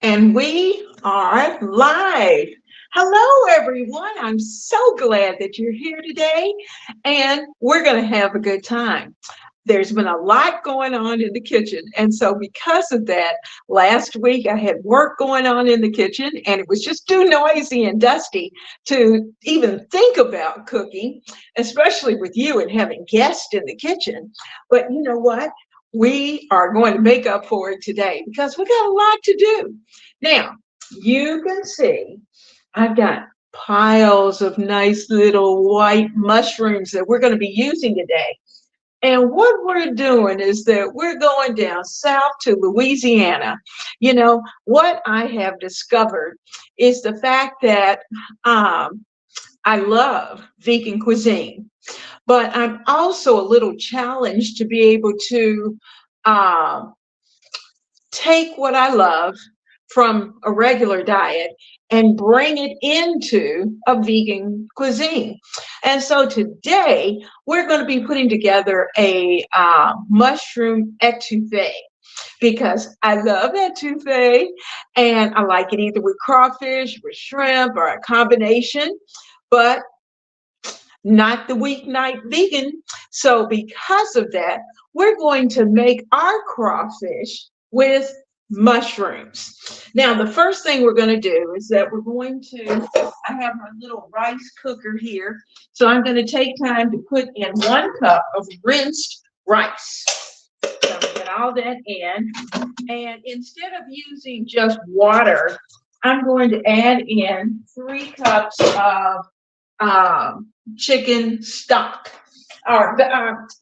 And we are live. Hello, everyone. I'm so glad that you're here today, and we're going to have a good time. There's been a lot going on in the kitchen, and so because of that, last week I had work going on in the kitchen, and it was just too noisy and dusty to even think about cooking, especially with you and having guests in the kitchen. But you know what? We are going to make up for it today because we got a lot to do. Now, you can see I've got piles of nice little white mushrooms that we're going to be using today. And what we're doing is that we're going down south to Louisiana. You know, what I have discovered is the fact that I love vegan cuisine, but I'm also a little challenged to be able to um, take what I love from a regular diet and bring it into a vegan cuisine. And so today we're going to be putting together a mushroom etouffee because I love etouffee and I like it either with crawfish, with shrimp, or a combination, but not the weeknight vegan. So because of that, we're going to make our crawfish with mushrooms. Now, the first thing we're going to do is that we're going to, I have my little rice cooker here. So I'm going to take time to put in 1 cup of rinsed rice. So get all that in. And instead of using just water, I'm going to add in 3 cups of chicken stock, or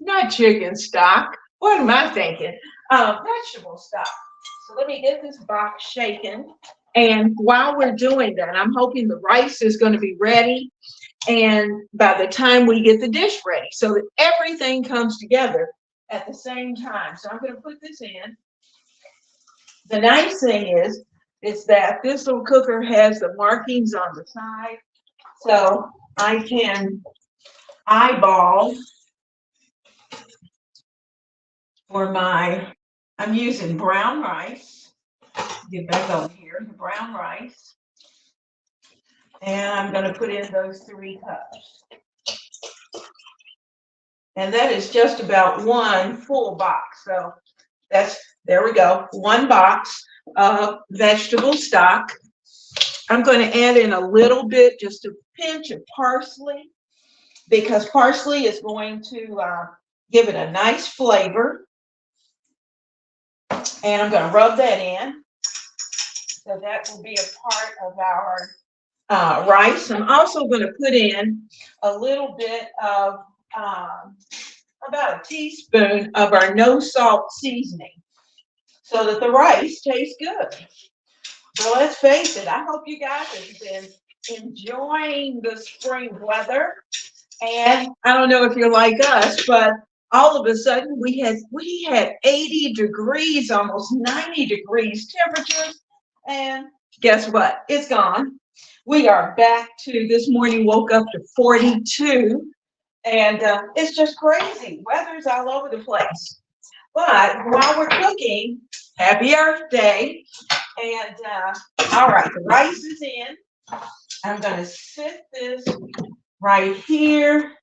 not chicken stock. What am I thinking? Vegetable stock. So let me get this box shaken. And while we're doing that, I'm hoping the rice is going to be ready. And by the time we get the dish ready, so that everything comes together at the same time. So I'm going to put this in. The nice thing is that this little cooker has the markings on the side. So I can eyeball for I'm using brown rice. Get back over here, the brown rice. And I'm going to put in those 3 cups. And that is just about 1 full box. So there we go, 1 box of vegetable stock. I'm going to add in a little bit, just a pinch of parsley, because parsley is going to give it a nice flavor. And I'm going to rub that in. So that will be a part of our rice. I'm also going to put in a little bit of about a teaspoon of our no salt seasoning so that the rice tastes good. So let's face it, I hope you guys have been enjoying the spring weather. And I don't know if you're like us, but all of a sudden we had 80 degrees, almost 90 degrees temperatures. And guess what? It's gone. We are back to this morning, woke up to 42. And it's just crazy. Weather's all over the place. But while we're cooking, happy Earth Day. And all right, the rice is in. I'm going to sit this right here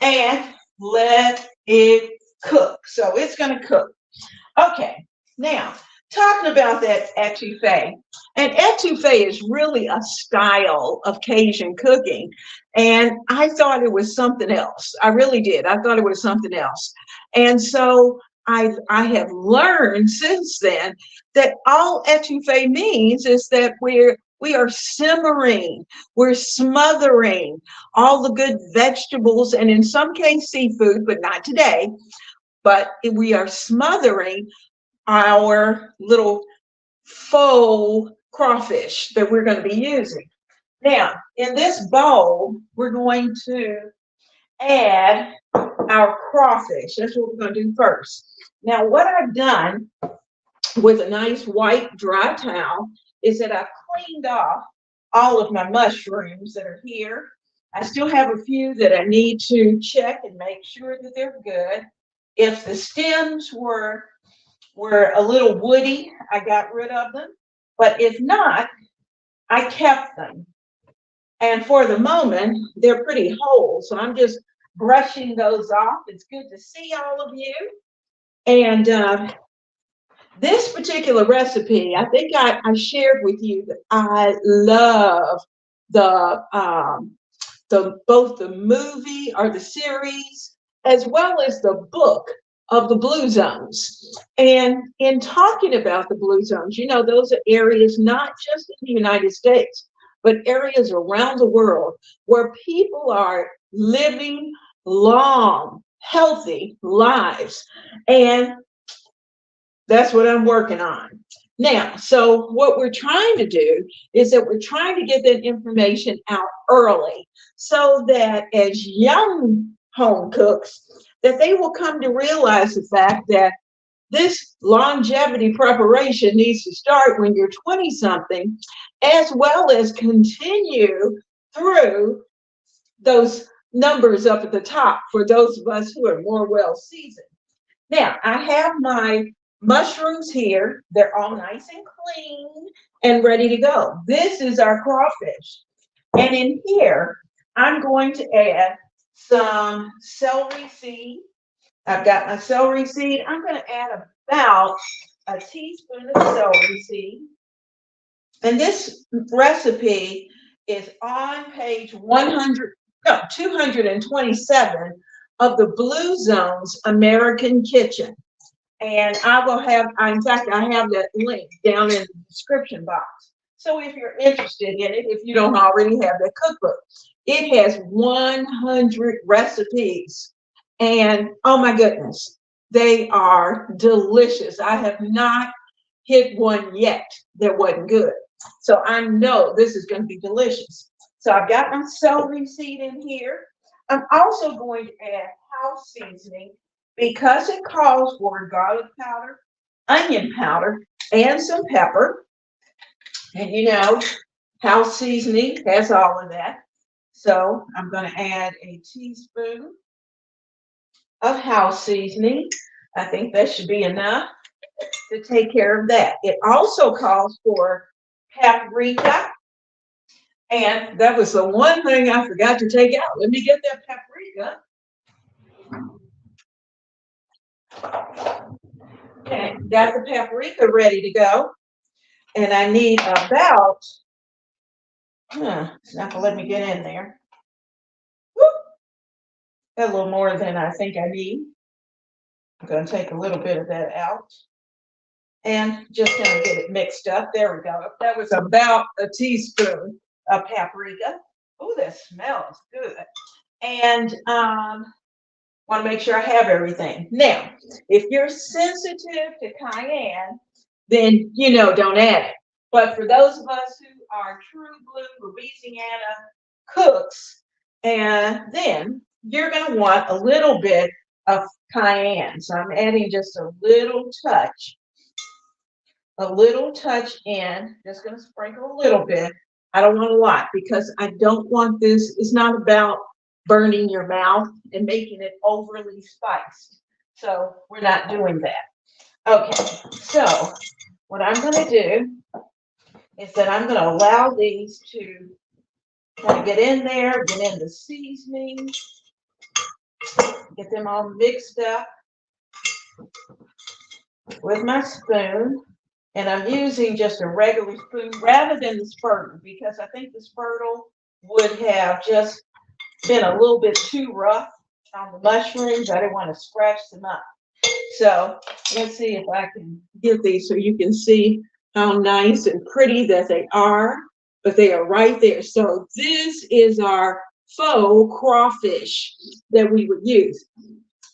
and let it cook. So it's going to cook. Okay, now talking about that etouffee. And etouffee is really a style of Cajun cooking. And I thought it was something else. I really did. I thought it was something else. And so I have learned since then that all etouffee means is that we are simmering, we're smothering all the good vegetables, and in some case seafood, but not today. But we are smothering our little faux crawfish that we're going to be using. Now, in this bowl, we're going to add our crawfish. That's what we're going to do first. Now, what I've done with a nice white dry towel is that I've cleaned off all of my mushrooms that are here. I still have a few that I need to check and make sure that they're good. If the stems were a little woody, I got rid of them. But if not, I kept them. And for the moment, they're pretty whole. So I'm just brushing those off. It's good to see all of you. And this particular recipe, I think I shared with you that I love both the movie or the series as well as the book of the Blue Zones. And in talking about the Blue Zones, you know, those are areas not just in the United States, but areas around the world where people are living long, healthy lives. And that's what I'm working on. Now, so what we're trying to do is that we're trying to get that information out early so that as young home cooks, that they will come to realize the fact that this longevity preparation needs to start when you're 20 something, as well as continue through those numbers up at the top for those of us who are more well seasoned. Now, I have my mushrooms here. They're all nice and clean and ready to go. This is our crawfish. And in here, I'm going to add some celery seed. I've got my celery seed. I'm going to add about a teaspoon of celery seed. And this recipe is on page 227 of the Blue Zones American Kitchen. And I will have, in fact, I have that link down in the description box. So if you're interested in it, if you don't already have that cookbook, it has 100 recipes. And oh my goodness, they are delicious. I have not hit one yet that wasn't good. So I know this is going to be delicious. So I've got my celery seed in here. I'm also going to add house seasoning because it calls for garlic powder, onion powder, and some pepper. And you know, house seasoning has all of that. So I'm going to add a teaspoon of house seasoning. I think that should be enough to take care of that. It also calls for paprika. And that was the one thing I forgot to take out. Let me get that paprika. Okay, got the paprika ready to go. And I need about, it's not gonna let me get in there. Whoop, got a little more than I think I need. I'm gonna take a little bit of that out and just gonna get it mixed up. There we go. That was about a teaspoon of paprika. Oh, that smells good. And want to make sure I have everything. Now, if you're sensitive to cayenne, then, you know, don't add it. But for those of us who are true blue Louisiana cooks, and then you're going to want a little bit of cayenne. So I'm adding just a little touch in, just going to sprinkle a little bit. I don't want a lot because I don't want this. It's not about burning your mouth and making it overly spiced. So we're not doing that. Okay, so what I'm going to do is that I'm going to allow these to kind of get in there, get in the seasoning, get them all mixed up with my spoon. And I'm using just a regular spoon rather than the spurtle because I think the spurtle would have just been a little bit too rough on the mushrooms. I didn't want to scratch them up. So let's see if I can get these so you can see how nice and pretty that they are, but they are right there. So this is our faux crawfish that we would use.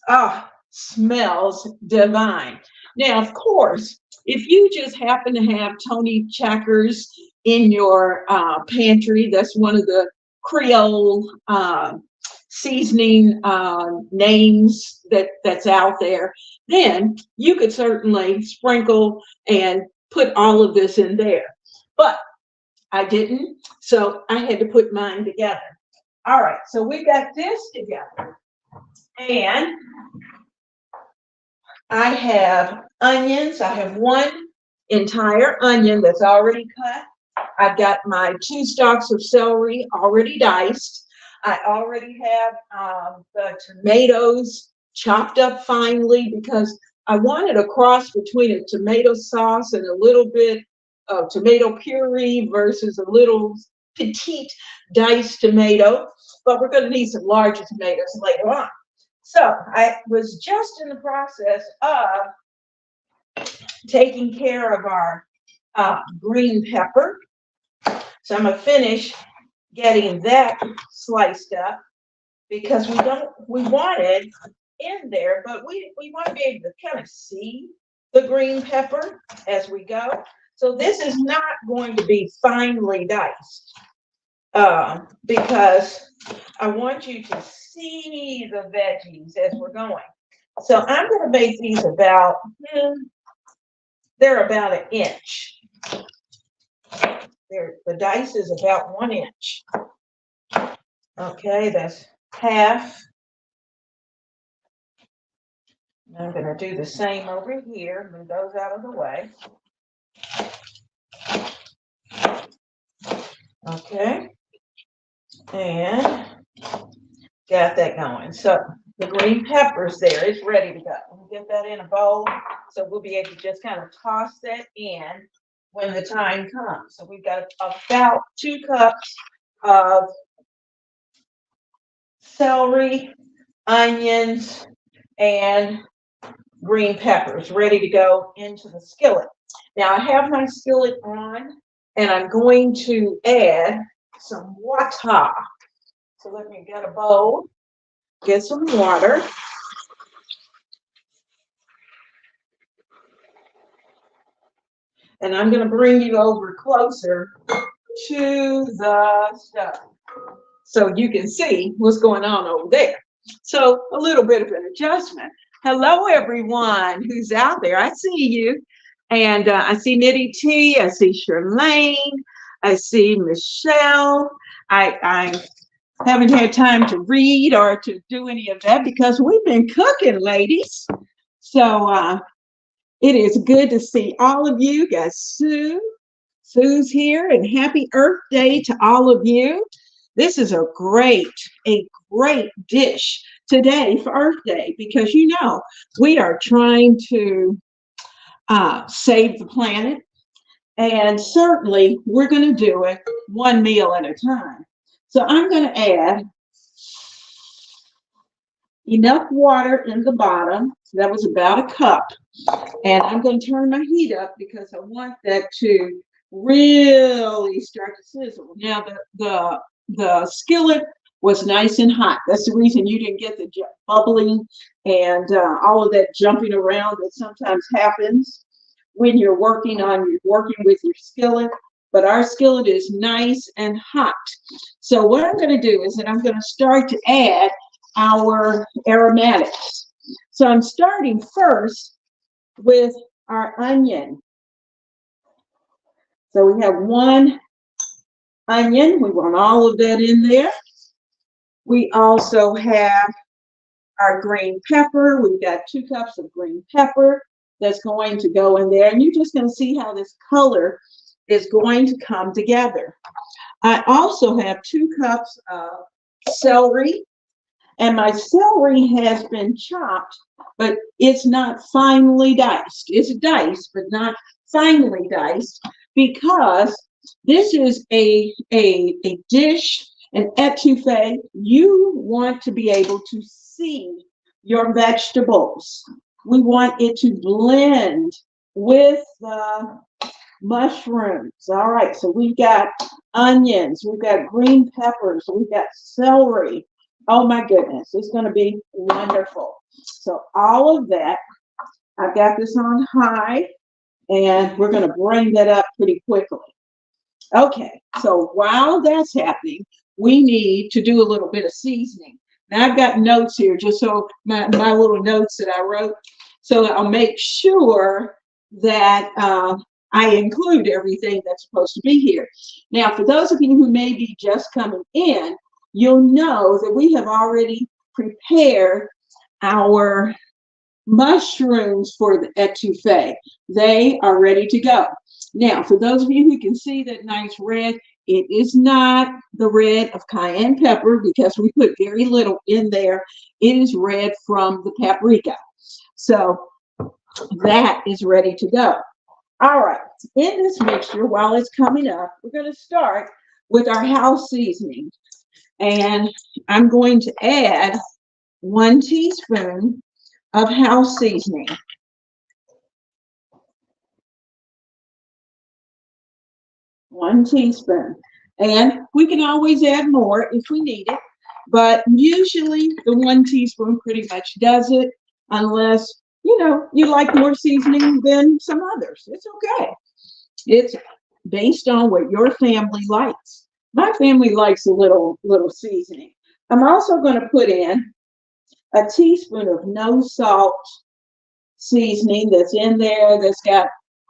Ah, smells divine. Now, of course, if you just happen to have Tony Checkers in your pantry, that's one of the Creole seasoning names that's out there, then you could certainly sprinkle and put all of this in there. But I didn't, so I had to put mine together. All right, so we got this together. And I have onions. I have 1 entire onion that's already cut. I've got my 2 stalks of celery already diced. I already have the tomatoes chopped up finely because I wanted a cross between a tomato sauce and a little bit of tomato puree versus a little petite diced tomato. But we're going to need some larger tomatoes later on. So I was just in the process of taking care of our green pepper. So I'm going to finish getting that sliced up because we want it in there, but we want to be able to kind of see the green pepper as we go. So this is not going to be finely diced because I want you to see the veggies as we're going. So I'm going to make these about, they're about 1 inch. The dice is about 1 inch. Okay, that's half. I'm going to do the same over here, move those out of the way. Okay, and got that going. So the green peppers there is ready to go. We'll get that in a bowl so we'll be able to just kind of toss that in when the time comes. So we've got about 2 cups of celery, onions, and green peppers ready to go into the skillet. Now I have my skillet on and I'm going to add some water. So let me get a bowl, get some water. And I'm going to bring you over closer to the stove so you can see what's going on over there. So a little bit of an adjustment. Hello, everyone who's out there. I see you. And I see Nitty T. I see Charlene. I see Michelle. I haven't had time to read or to do any of that because we've been cooking, ladies. So it is good to see all of you. Got Sue. Sue's here, and happy Earth Day to all of you. This is a great dish today for Earth Day because, you know, we are trying to save the planet. And certainly we're going to do it one meal at a time. So I'm going to add enough water in the bottom. That was about 1 cup. And I'm going to turn my heat up because I want that to really start to sizzle. Now the skillet was nice and hot. That's the reason you didn't get the bubbling and all of that jumping around that sometimes happens when you're working with your skillet. But our skillet is nice and hot. So what I'm going to do is that I'm going to start to add our aromatics. So I'm starting first with our onion. So we have 1 onion. We want all of that in there. We also have our green pepper. We've got 2 cups of green pepper that's going to go in there. And you're just going to see how this color is going to come together. I also have 2 cups of celery. And my celery has been chopped, but it's not finely diced. It's diced, but not finely diced, because this is a dish, an etouffee. You want to be able to see your vegetables. We want it to blend with the mushrooms. All right, so we've got onions, we've got green peppers, we've got celery. Oh my goodness, it's going to be wonderful. So all of that, I've got this on high, and we're going to bring that up pretty quickly. Okay, so while that's happening, we need to do a little bit of seasoning. Now I've got notes here, just so my little notes that I wrote, so that I'll make sure that I include everything that's supposed to be here. Now, for those of you who may be just coming in, you'll know that we have already prepared our mushrooms for the etouffee. They are ready to go. Now, for those of you who can see that nice red, it is not the red of cayenne pepper because we put very little in there. It is red from the paprika. So that is ready to go. All right, in this mixture, while it's coming up, we're going to start with our house seasoning. And I'm going to add 1 teaspoon of house seasoning. 1 teaspoon. And we can always add more if we need it, but usually the 1 teaspoon pretty much does it, unless, you know, you like more seasoning than some others. It's okay. It's based on what your family likes. My family likes a little seasoning. I'm also going to put in a teaspoon of no salt seasoning that's in there, that's got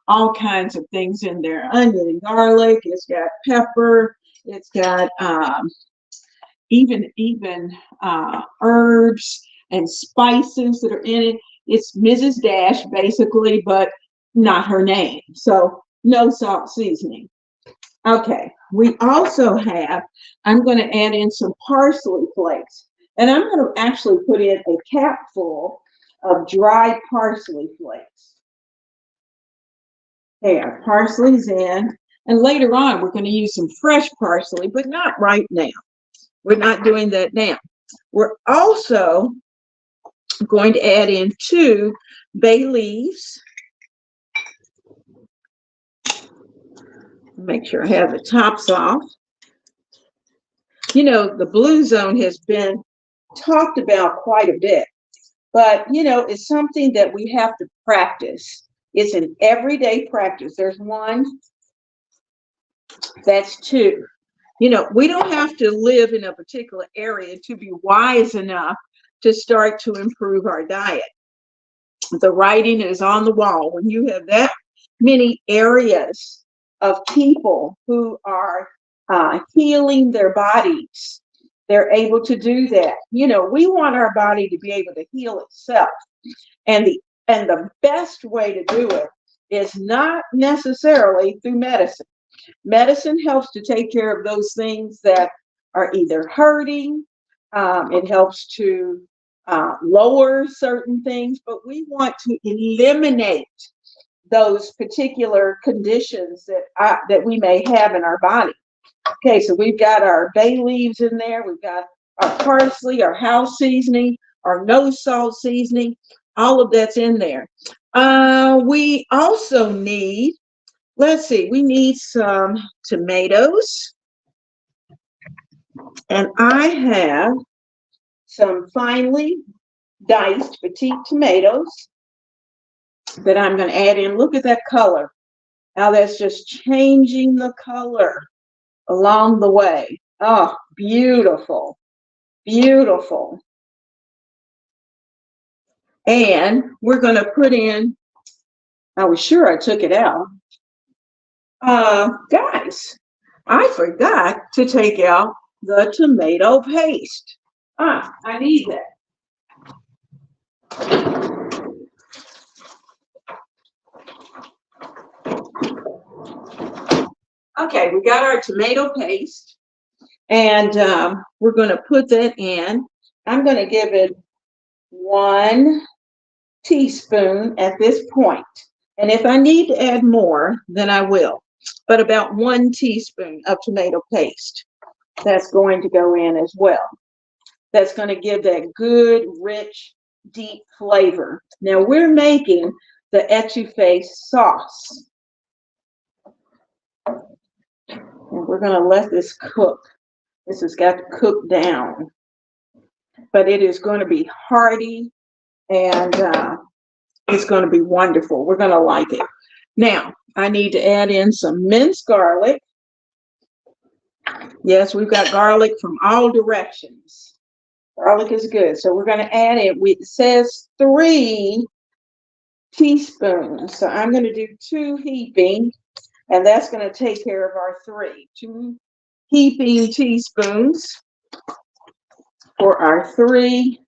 all kinds of things in there. Onion and garlic, it's got pepper, it's got even herbs and spices that are in it. It's Mrs. Dash basically, but not her name. So no salt seasoning. Okay, we also have, I'm going to add in some parsley flakes. And I'm going to actually put in a capful of dried parsley flakes. There, parsley's in. And later on, we're going to use some fresh parsley, but not right now. We're not doing that now. We're also going to add in 2 bay leaves. Make sure I have the tops off. You know, the blue zone has been talked about quite a bit, but, you know, it's something that we have to practice. It's an everyday practice. There's 1, that's 2. You know, we don't have to live in a particular area to be wise enough to start to improve our diet. The writing is on the wall. When you have that many areas of people who are healing their bodies, they're able to do that. You know, we want our body to be able to heal itself. And the best way to do it is not necessarily through medicine. Medicine helps to take care of those things that are either hurting. It helps to lower certain things, but we want to eliminate those particular conditions that we may have in our body. Okay, so we've got our bay leaves in there. We've got our parsley, our house seasoning, our no salt seasoning. All of that's in there. We also need, let's see, we need some tomatoes. And I have some finely diced petite tomatoes that I'm going to add in. Look at that color. Now that's just changing the color along the way. Oh, beautiful, beautiful. And we're going to put in, I was sure I took it out. Guys, I forgot to take out the tomato paste. I need that. Okay, we got our tomato paste, and we're going to put that in. I'm going to give it 1 teaspoon at this point. And if I need to add more, then I will. But about 1 teaspoon of tomato paste. That's going to go in as well. That's going to give that good, rich, deep flavor. Now we're making the etouffee sauce. And we're going to let this cook. This has got to cook down. But it is going to be hearty, and it's going to be wonderful. We're going to like it. Now, I need to add in some minced garlic. Yes, we've got garlic from all directions. Garlic is good. So we're going to add it. It says 3 teaspoons. So I'm going to do 2 heaping, and that's going to take care of our 3. 2 heaping teaspoons for our 3.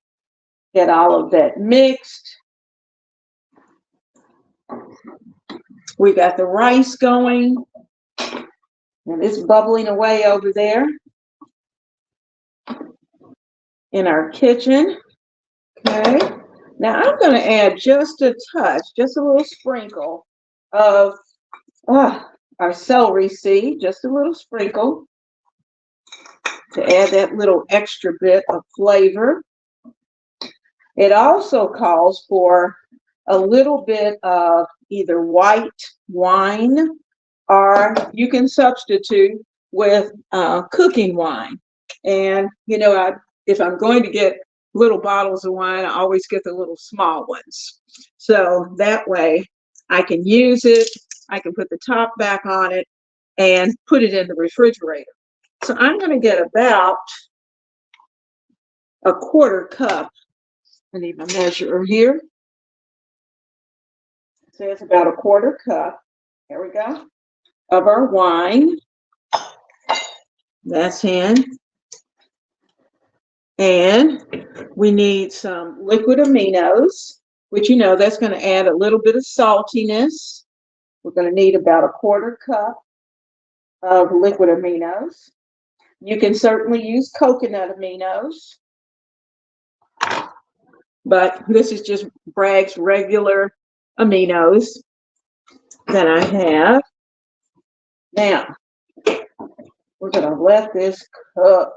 Get all of that mixed. We got the rice going, and it's bubbling away over there in our kitchen. Okay. Now I'm going to add just a touch, just a little sprinkle of our celery seed, just a little sprinkle to add that little extra bit of flavor. It also calls for a little bit of either white wine, or you can substitute with cooking wine. And, you know, if I'm going to get little bottles of wine, I always get the little small ones. So that way I can use it, I can put the top back on it and put it in the refrigerator. So I'm going to get about a quarter cup. I need my measure here. So it's about a quarter cup. There we go. Of our wine. That's in. And we need some liquid aminos, which, you know, that's going to add a little bit of saltiness. We're going to need about a quarter cup of liquid aminos. You can certainly use coconut aminos, but this is just Bragg's regular aminos that I have. Now, we're going to let this cook.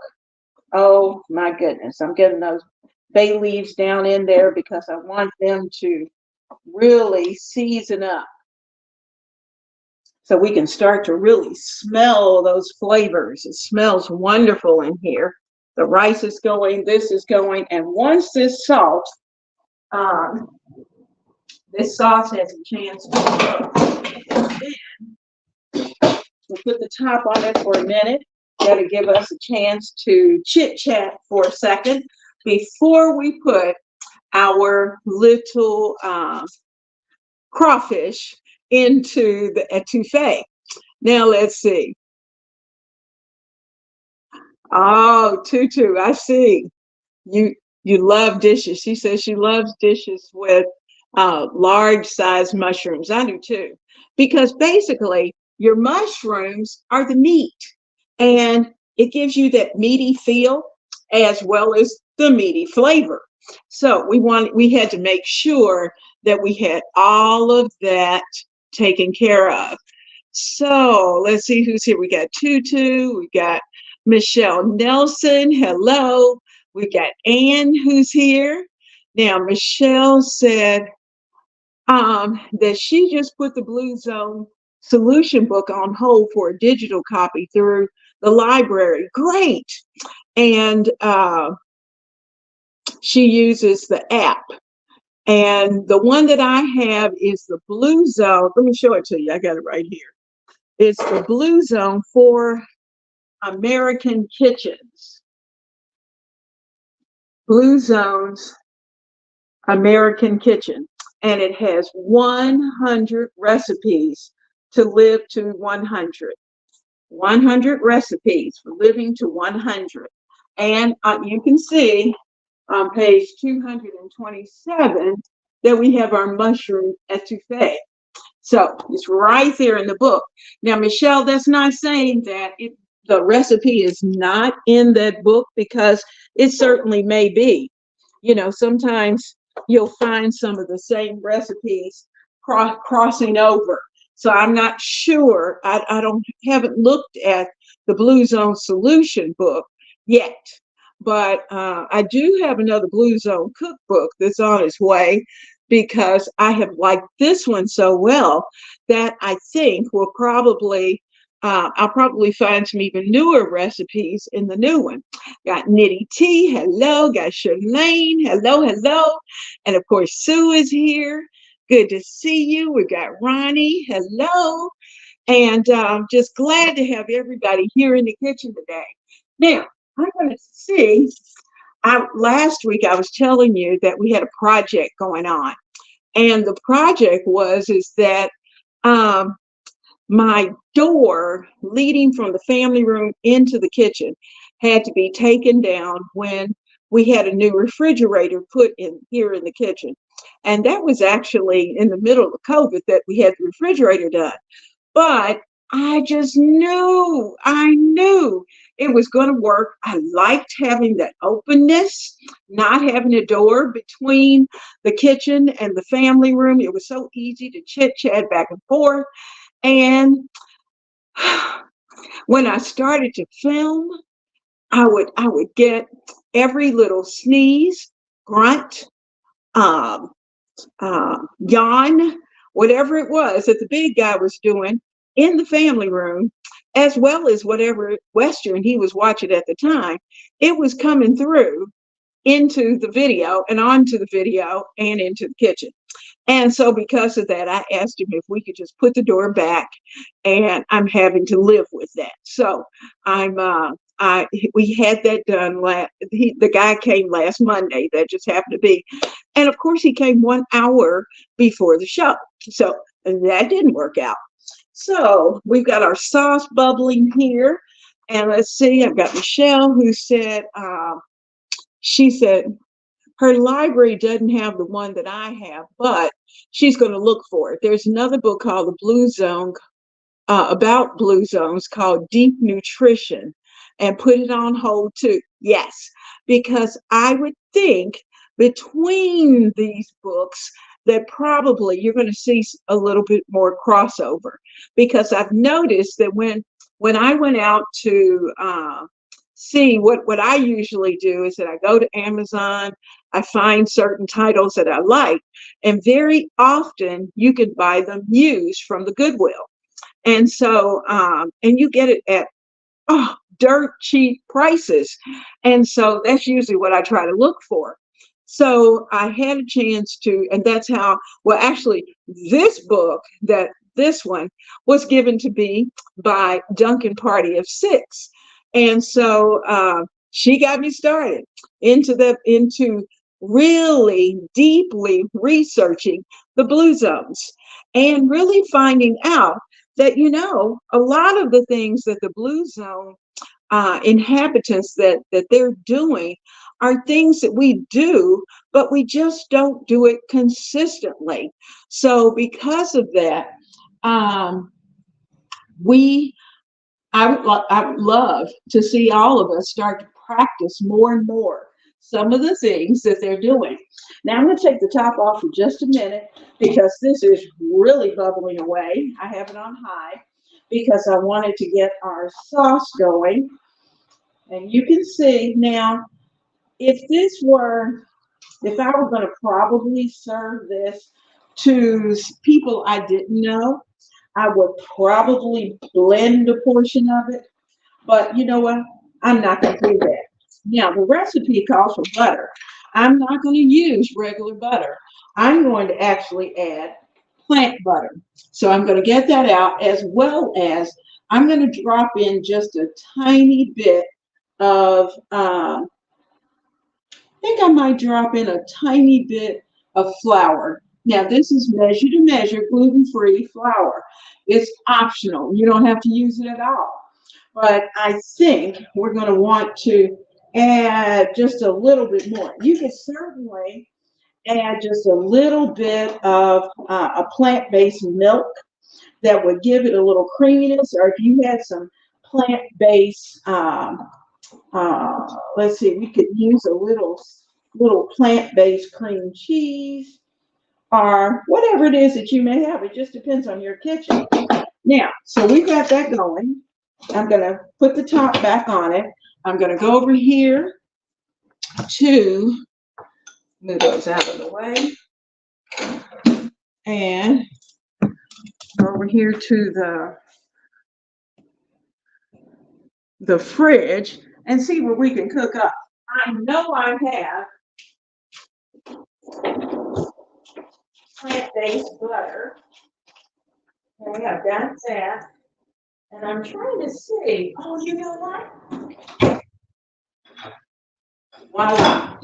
Oh my goodness, I'm getting those bay leaves down in there because I want them to really season up, so we can start to really smell those flavors. It smells wonderful in here. The rice is going, this is going, and once this sauce has a chance to cook, then we'll put the top on it for a minute. That'll give us a chance to chit-chat for a second before we put our little crawfish into the etouffee. Now let's see. Oh, Tutu, I see. You love dishes. She says she loves dishes with large size mushrooms. I do too, because basically your mushrooms are the meat, and it gives you that meaty feel as well as the meaty flavor. So we had to make sure that we had all of that taken care of. So let's see who's here. We got Tutu, we got Michelle Nelson, hello. We got Ann who's here. Now Michelle said that she just put the Blue Zone solution book on hold for a digital copy through the library. Great. And she uses the app. And the one that I have is the Blue Zone. Let me show it to you. I got it right here. It's the Blue Zone for American Kitchens. Blue Zone's American Kitchen. And it has 100 recipes to live to 100. 100 recipes for living to 100. And you can see on page 227 that we have our mushroom etouffee. So it's right there in the book. Now, Michelle, that's not saying that the recipe is not in that book, because it certainly may be. You know, sometimes you'll find some of the same recipes crossing over. So I'm not sure. I haven't looked at the Blue Zone solution book yet, but I do have another Blue Zone cookbook that's on its way, because I have liked this one so well that I think I'll probably find some even newer recipes in the new one. Got Nitty T, hello. Got Shalane, hello. And of course, Sue is here. Good to see you. We got Ronnie, hello. And just glad to have everybody here in the kitchen today. Now, I'm going to see, last week I was telling you that we had a project going on. And the project is that my door leading from the family room into the kitchen had to be taken down when we had a new refrigerator put in here in the kitchen. And that was actually in the middle of COVID that we had the refrigerator done. But I just knew, I knew it was going to work. I liked having that openness, not having a door between the kitchen and the family room. It was so easy to chit chat back and forth. And when I started to film, I would get every little sneeze, grunt, um, yawn, whatever it was that the big guy was doing in the family room, as well as whatever Western he was watching at the time. It was coming through into the video and onto the video and into the kitchen. And so because of that, I asked him if we could just put the door back, and I'm having to live with that. So we had that done the guy came last Monday. That just happened to be. And of course he came 1 hour before the show. So that didn't work out. So we've got our sauce bubbling here. And let's see, I've got Michelle who said, she said, her library doesn't have the one that I have, but she's going to look for it. There's another book called The Blue Zone, about blue zones, called Deep Nutrition, and put it on hold too. Yes, because I would think between these books that probably you're going to see a little bit more crossover, because I've noticed that when I went out to see what I usually do is that I go to Amazon, I find certain titles that I like, and very often you can buy them used from the Goodwill. And so, and you get it at dirt cheap prices. And so that's usually what I try to look for. So I had a chance to, and that's how, well, actually, this one was given to me by Duncan Party of Six. And so she got me started into really deeply researching the blue zones and really finding out that, a lot of the things that the blue zone inhabitants that they're doing are things that we do, but we just don't do it consistently. So because of that, I would love to see all of us start to practice more and more some of the things that they're doing. Now I'm going to take the top off for just a minute because this is really bubbling away. I have it on high because I wanted to get our sauce going. And you can see now, if I were going to probably serve this to people I didn't know, I would probably blend a portion of it. But you know what? I'm not going to do that. Now, the recipe calls for butter. I'm not going to use regular butter. I'm going to actually add plant butter. So I'm going to get that out, as well as I'm going to drop in just a tiny bit of, I think I might drop in a tiny bit of flour. Now, this is measure to measure gluten-free flour. It's optional. You don't have to use it at all. But I think we're going to want to add just a little bit more. You could certainly add just a little bit of a plant-based milk that would give it a little creaminess, or if you had some plant-based, let's see, we could use a little plant-based cream cheese, or whatever it is that you may have. It just depends on your kitchen. Now, so we got that going. I'm going to put the top back on it. I'm going to go over here to move those out of the way, and go over here to the fridge and see what we can cook up. I know I have plant-based butter. Okay, I've got that. And I'm trying to see, oh, you know what? Voila.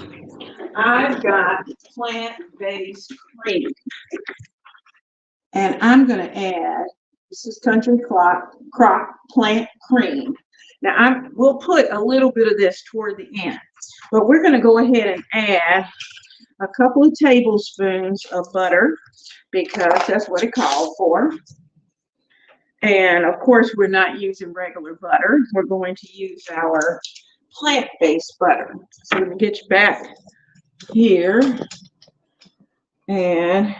I've got plant-based cream. And I'm going to add, this is Country Crock Plant Cream. Now, we'll put a little bit of this toward the end. But we're going to go ahead and add a couple of tablespoons of butter because that's what it called for. And of course, we're not using regular butter. We're going to use our plant-based butter. So let me get you back here and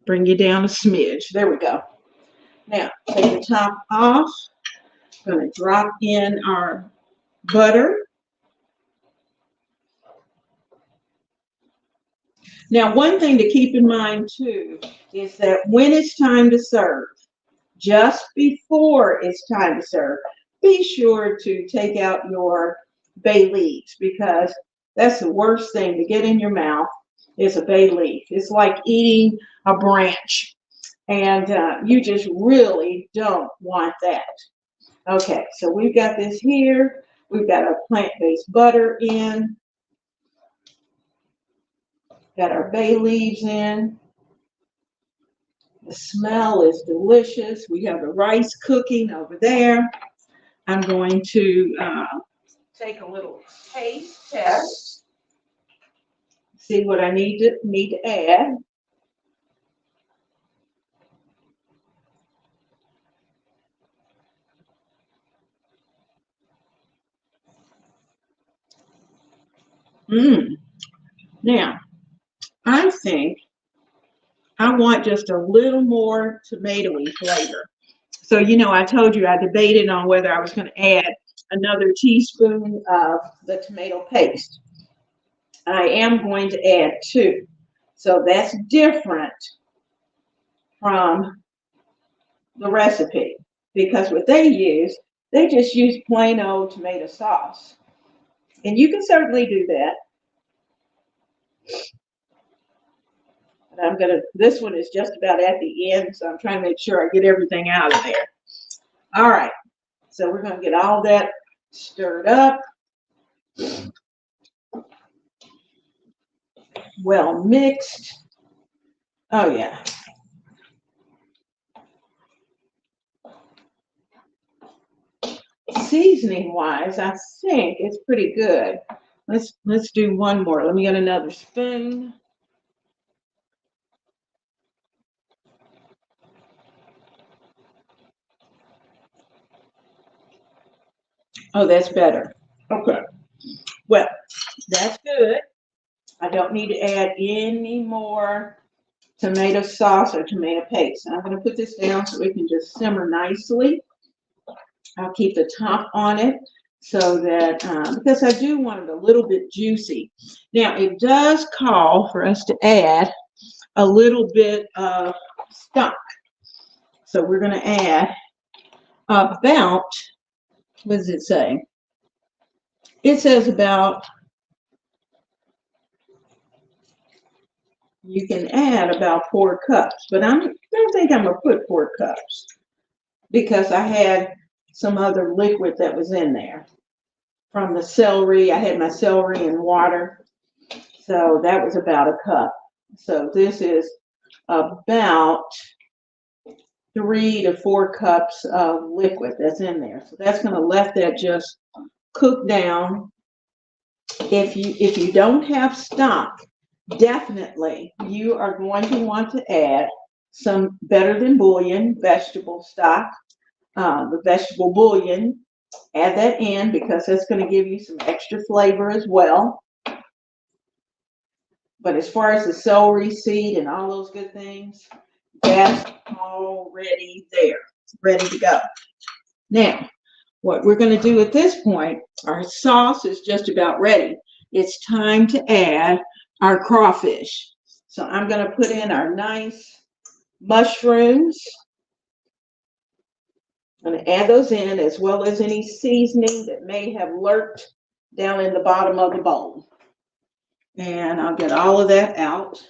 bring you down a smidge. There we go. Now, take the top off. I'm going to drop in our butter. Now, one thing to keep in mind, too, is that when it's time to serve, just before it's time to serve, be sure to take out your bay leaves because that's the worst thing to get in your mouth is a bay leaf. It's like eating a branch, and you just really don't want that. Okay, so we've got this here. We've got our plant-based butter in. Got our bay leaves in. The smell is delicious. We have the rice cooking over there. I'm going to take a little taste test. See what I need to add. Now, I think I want just a little more tomatoey flavor. So, you know, I told you I debated on whether I was going to add another teaspoon of the tomato paste. I am going to add 2. So that's different from the recipe because what they just use plain old tomato sauce. And you can certainly do that. This one is just about at the end, so I'm trying to make sure I get everything out of there. All right, so we're going to get all that stirred up. Well mixed. Oh, yeah. Seasoning wise, I think it's pretty good. Let's do one more. Let me get another spoon. Oh, that's better. Okay. Well, that's good. I don't need to add any more tomato sauce or tomato paste. And I'm going to put this down so it can just simmer nicely. I'll keep the top on it so that, because I do want it a little bit juicy. Now, it does call for us to add a little bit of stock. So we're going to add about, what does it say? It says about, you can add about 4 cups, but I don't think I'm going to put 4 cups because I had some other liquid that was in there from the celery. I had my celery and water, so that was about 1 cup. So this is about 3 to 4 cups of liquid that's in there. So that's going to let that just cook down. If you don't have stock, definitely you are going to want to add some Better Than Bouillon vegetable stock. The vegetable bouillon, add that in because that's going to give you some extra flavor as well. But as far as the celery seed and all those good things, that's already there, ready to go. Now, what we're going to do at this point, our sauce is just about ready. It's time to add our crawfish. So I'm going to put in our nice mushrooms. I'm going to add those in as well as any seasoning that may have lurked down in the bottom of the bowl. And I'll get all of that out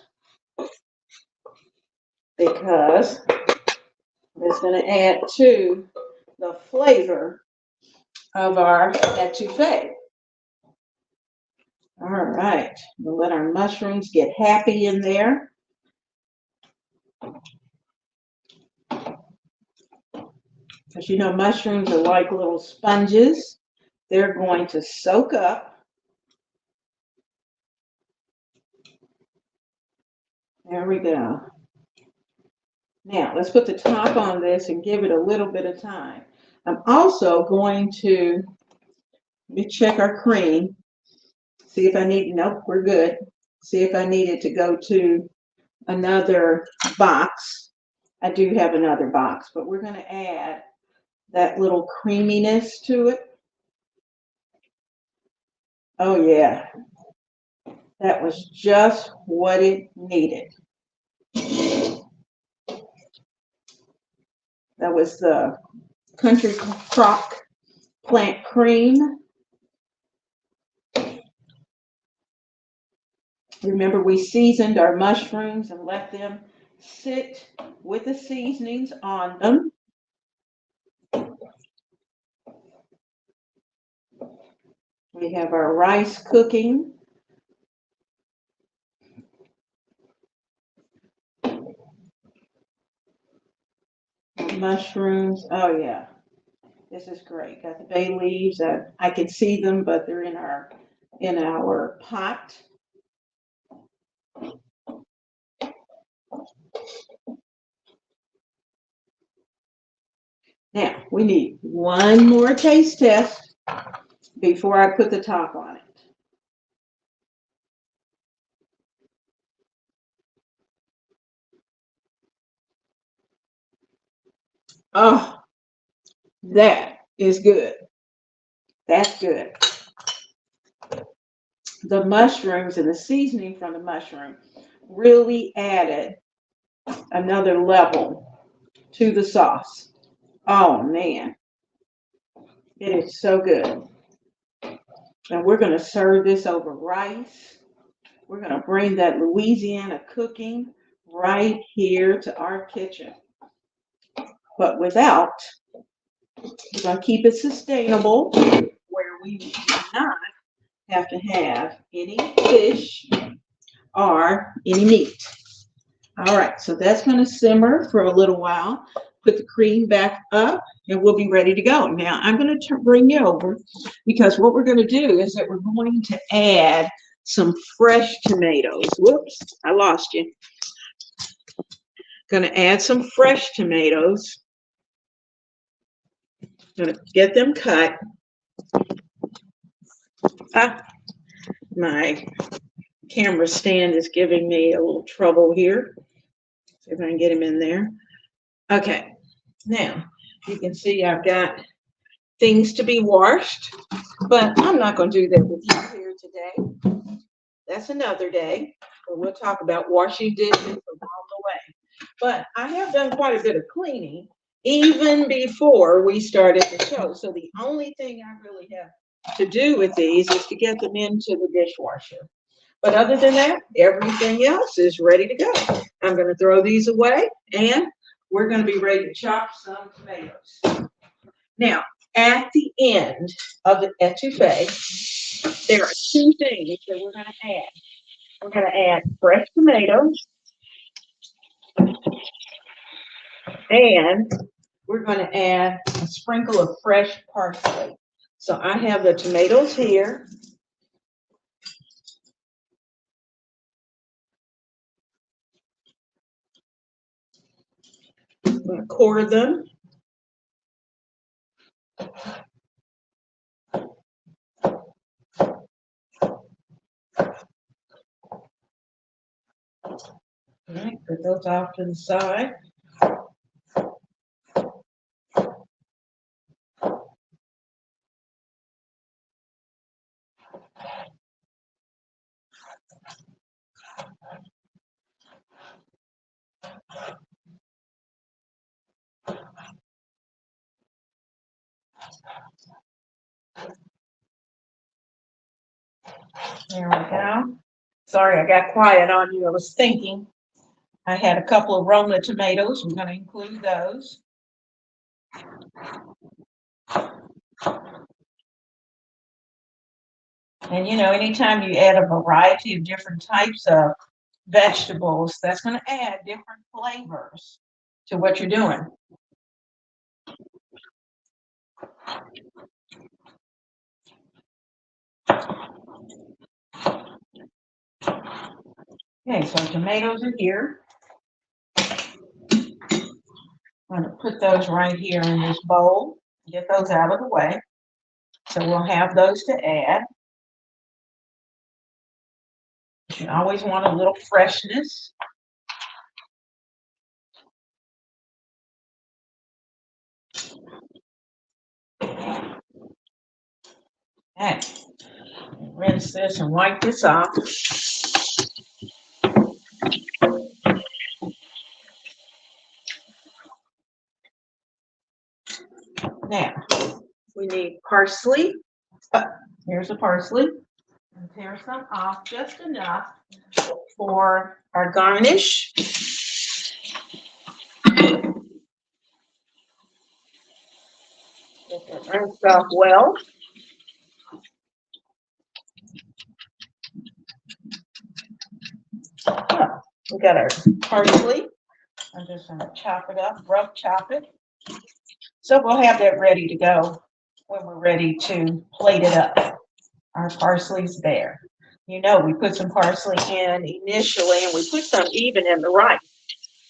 because it's going to add to the flavor of our etouffee. All right, we'll let our mushrooms get happy in there. Because you know mushrooms are like little sponges They're going to soak up. There we go. Now, let's put the top on this and give it a little bit of time. I'm also going to, let me check our cream, see if I need, nope, we're good. See if I needed to go to another box. I do have another box, but we're going to add that little creaminess to it. Oh yeah, that was just what it needed. That was the Country Crock Plant Cream. Remember, we seasoned our mushrooms and let them sit with the seasonings on them. We have our rice cooking. Mushrooms, oh yeah, this is great. Got the bay leaves. I can see them, but they're in our pot. Now, we need one more taste test before I put the top on it. Oh, that is good. That's good. The mushrooms and the seasoning from the mushroom really added another level to the sauce. Oh, man. It is so good. And we're going to serve this over rice. We're going to bring that Louisiana cooking right here to our kitchen. But without, we're going to keep it sustainable where we do not have to have any fish or any meat. All right, so that's going to simmer for a little while. Put the cream back up and we'll be ready to go. Now I'm going to bring you over because what we're going to do is that we're going to add some fresh tomatoes. Whoops, I lost you. Going to add some fresh tomatoes. Going to get them cut. My camera stand is giving me a little trouble here. See if I can get him in there. Okay, now you can see I've got things to be washed, but I'm not going to do that with you here today. That's another day, but we'll talk about washing dishes along the way. But I have done quite a bit of cleaning even before we started the show. So the only thing I really have to do with these is to get them into the dishwasher. But other than that, everything else is ready to go. I'm going to throw these away and we're going to be ready to chop some tomatoes. Now, at the end of the etouffee, there are two things that we're going to add. We're going to add fresh tomatoes and we're going to add a sprinkle of fresh parsley. So I have the tomatoes here. I'm going to core them. All right, put those off to the side. There we go. Sorry, I got quiet on you. I was thinking. I had a couple of Roma tomatoes. We're going to include those. And you know, anytime you add a variety of different types of vegetables, that's going to add different flavors to what you're doing. Okay, so tomatoes are here. I'm going to put those right here in this bowl, get those out of the way. So we'll have those to add. You always want a little freshness. Okay, rinse this and wipe this off. Now, we need parsley. Here's the parsley. And tear some off just enough for our garnish. Get that rinsed off well. Oh, we got our parsley. I'm just going to chop it up, rough chop it. So we'll have that ready to go when we're ready to plate it up. Our parsley's there. You know, we put some parsley in initially, and we put some even in the rice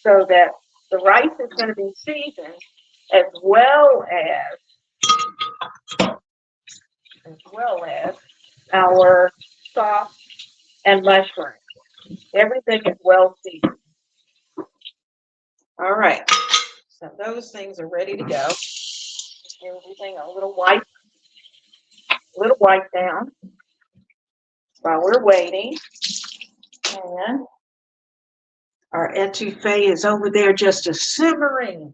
so that the rice is going to be seasoned as well as our sauce and mushrooms. Everything is well seasoned. All right, so those things are ready to go. Give everything a little wipe down while we're waiting. And our etouffee is over there just a simmering.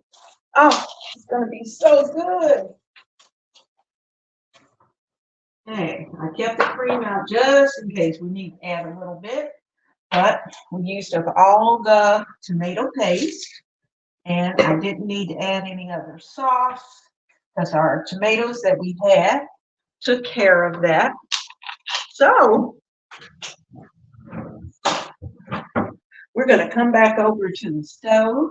Oh, it's going to be so good. Okay, I kept the cream out just in case we need to add a little bit, but we used up all the tomato paste, and I didn't need to add any other sauce because our tomatoes that we had took care of that. So we're going to come back over to the stove.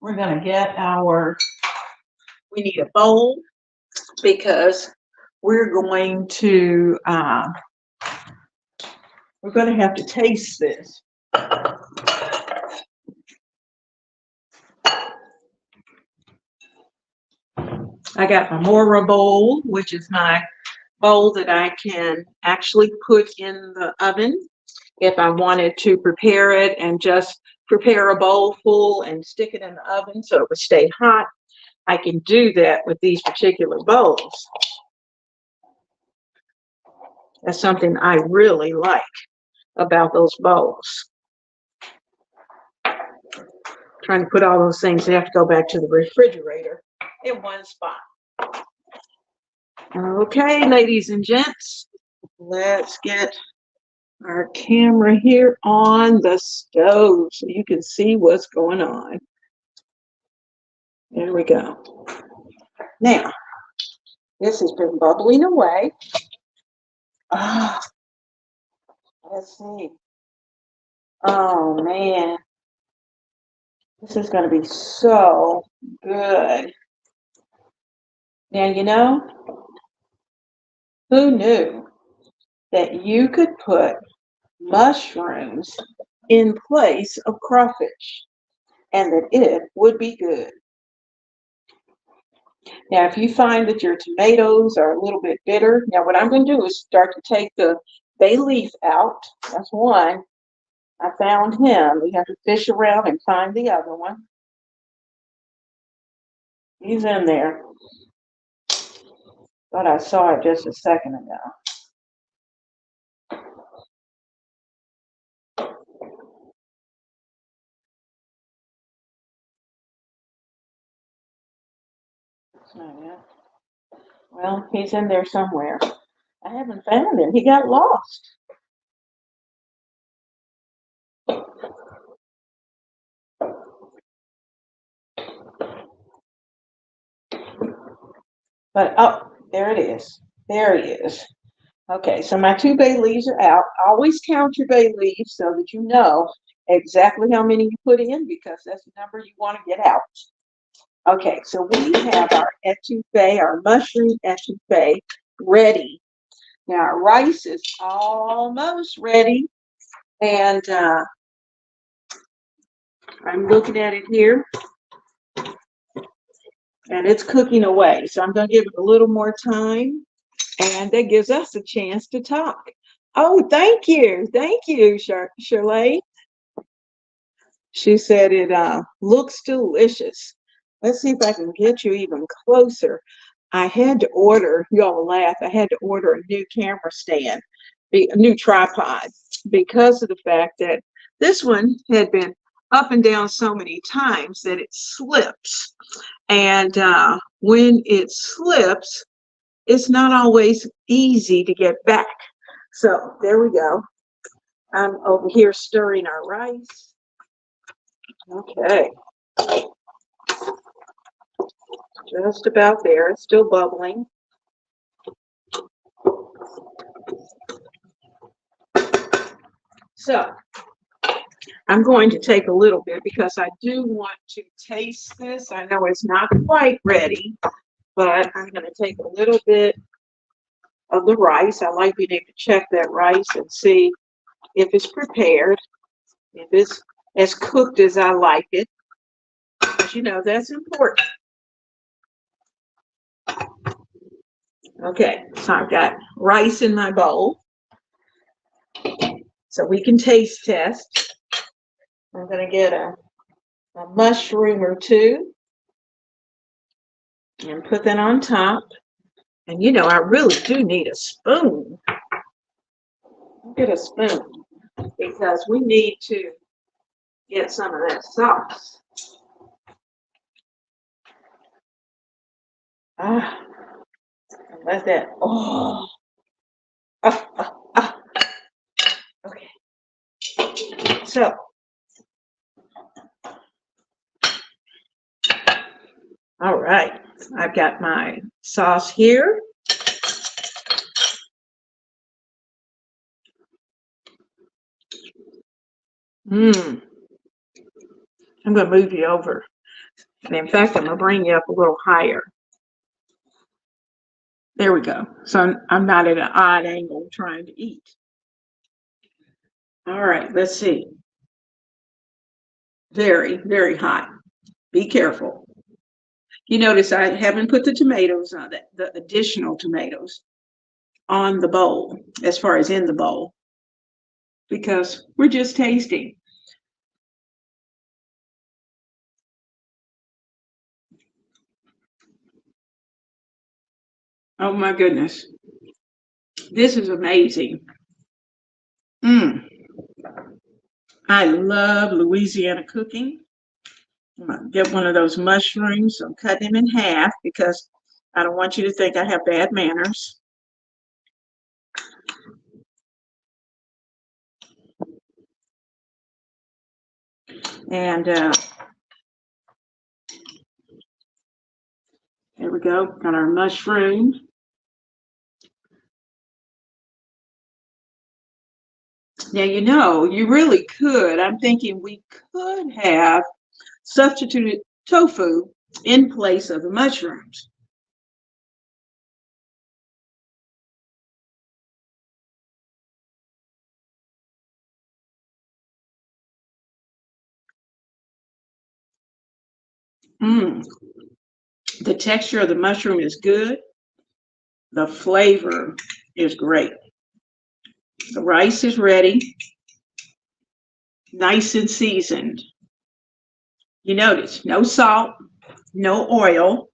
We're going to get we need a bowl because we're going to have to taste this. I got my Mora bowl, which is my bowl that I can actually put in the oven if I wanted to prepare it and just prepare a bowl full and stick it in the oven so it would stay hot. I can do that with these particular bowls. That's something I really like about those bowls. Trying to put all those things, they have to go back to the refrigerator in one spot. Okay, ladies and gents, let's get our camera here on the stove so you can see what's going on. There we go. Now, this has been bubbling away. Let's see. Oh, man. This is going to be so good. Now, you know, who knew that you could put mushrooms in place of crawfish and that it would be good? Now, if you find that your tomatoes are a little bit bitter, now what I'm going to do is start to take the bay leaf out. That's one. I found him. We have to fish around and find the other one. He's in there. Thought I saw it just a second ago. Well, he's in there somewhere. I haven't found him. He got lost. But, oh, there it is. There he is. Okay, so my 2 bay leaves are out. Always count your bay leaves so that you know exactly how many you put in because that's the number you want to get out. Okay, so we have our etouffee, our mushroom etouffee, ready. Now our rice is almost ready, and I'm looking at it here, and it's cooking away. So I'm going to give it a little more time, and that gives us a chance to talk. Oh, thank you, Shirley. She said it looks delicious. Let's see if I can get you even closer. I had to order, y'all laugh, I had to order a new camera stand, a new tripod, because of the fact that this one had been up and down so many times that it slips. And when it slips, it's not always easy to get back. So there we go. I'm over here stirring our rice. Okay. Just about there. It's still bubbling. So I'm going to take a little bit because I do want to taste this. I know it's not quite ready, but I'm going to take a little bit of the rice. I like being able to check that rice and see if it's prepared, if it's as cooked as I like it. But you know, that's important. Okay, so I've got rice in my bowl. So we can taste test. I'm going to get a mushroom or two and put that on top. And you know, I really do need a spoon. Get a spoon because we need to get some of that sauce. Let that, okay. So, all right, I've got my sauce here. I'm going to move you over. And in fact, I'm going to bring you up a little higher. There we go. So I'm not at an odd angle trying to eat. All right, let's see. Very, very hot. Be careful. You notice I haven't put the tomatoes on that, the additional tomatoes on the bowl, as far as in the bowl, because we're just tasting. Oh my goodness. This is amazing. I love Louisiana cooking. I'm gonna get one of those mushrooms. I'm cutting them in half because I don't want you to think I have bad manners. And there we go. Got our mushroom. Now, you know, you really could. I'm thinking we could have substituted tofu in place of the mushrooms. The texture of the mushroom is good. The flavor is great. The rice is ready, nice and seasoned. You notice no salt, no oil.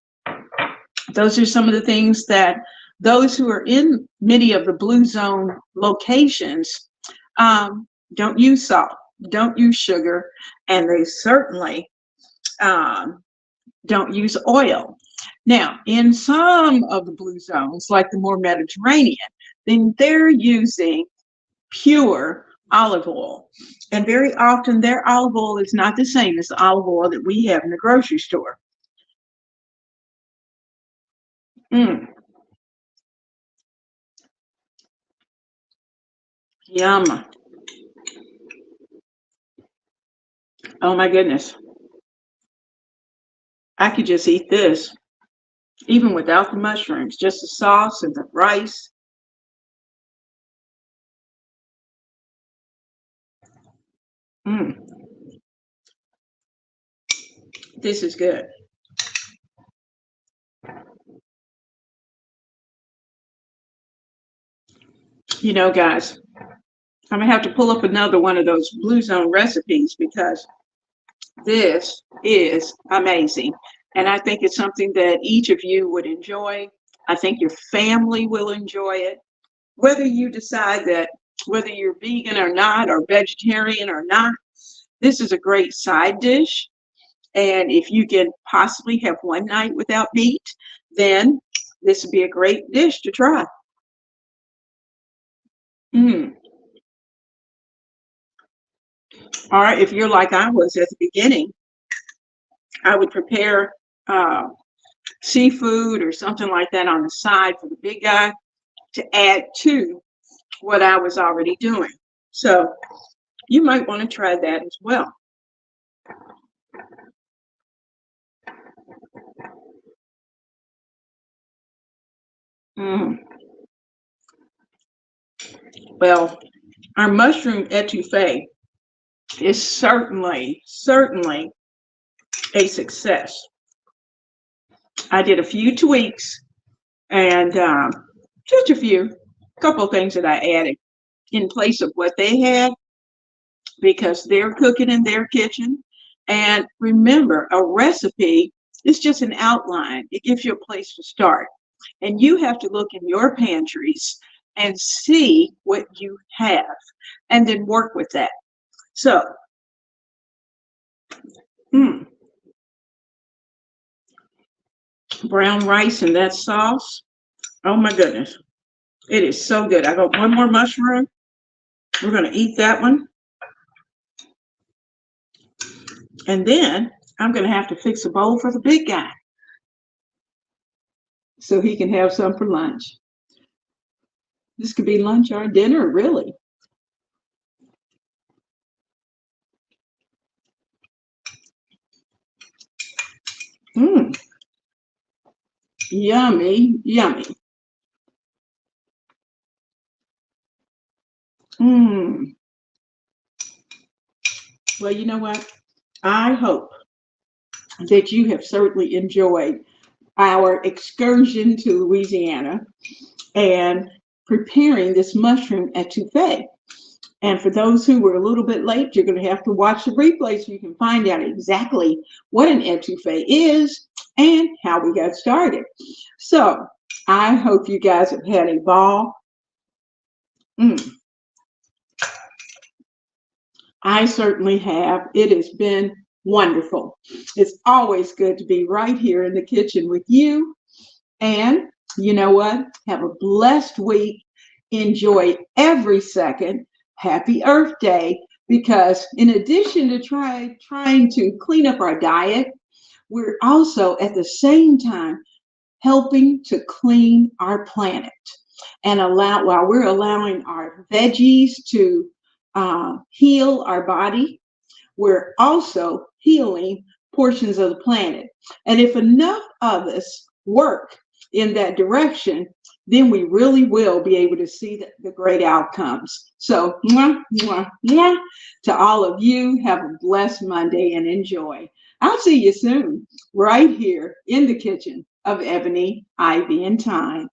Those are some of the things that those who are in many of the blue zone locations don't use salt, don't use sugar, and they certainly don't use oil. Now, in some of the blue zones, like the more Mediterranean, then they're using pure olive oil. And very often their olive oil is not the same as the olive oil that we have in the grocery store. Yum. Oh my goodness. I could just eat this even without the mushrooms, just the sauce and the rice. This is good. You know, guys, I'm gonna have to pull up another one of those Blue Zone recipes because this is amazing. And I think it's something that each of you would enjoy. I think your family will enjoy it. Whether you decide that whether you're vegan or not, or vegetarian or not, this is a great side dish. And if you can possibly have one night without meat, then this would be a great dish to try. All right, if you're like I was at the beginning, I would prepare seafood or something like that on the side for the big guy to add to what I was already doing. So you might want to try that as well. Well, our mushroom etouffee is certainly a success. I did a few tweaks and just a couple of things that I added in place of what they had because they're cooking in their kitchen. And remember, a recipe is just an outline. It gives you a place to start. And you have to look in your pantries and see what you have and then work with that. So, brown rice and that sauce. Oh my goodness. It is so good. I got one more mushroom. We're going to eat that one. And then I'm going to have to fix a bowl for the big guy so he can have some for lunch. This could be lunch or dinner, really. Yummy, yummy. Well, you know what? I hope that you have certainly enjoyed our excursion to Louisiana and preparing this mushroom etouffee. And for those who were a little bit late, you're going to have to watch the replay so you can find out exactly what an etouffee is and how we got started. So I hope you guys have had a ball. I certainly have. It has been wonderful. It's always good to be right here in the kitchen with you. And you know what? Have a blessed week. Enjoy every second. Happy Earth Day, because in addition to trying to clean up our diet, we're also at the same time helping to clean our planet and while we're allowing our veggies to heal our body, we're also healing portions of the planet. And if enough of us work in that direction, then we really will be able to see the great outcomes. So, mwah, mwah, mwah, to all of you, have a blessed Monday and enjoy. I'll see you soon, right here in the kitchen of Ebony, Ivy, and Thyme.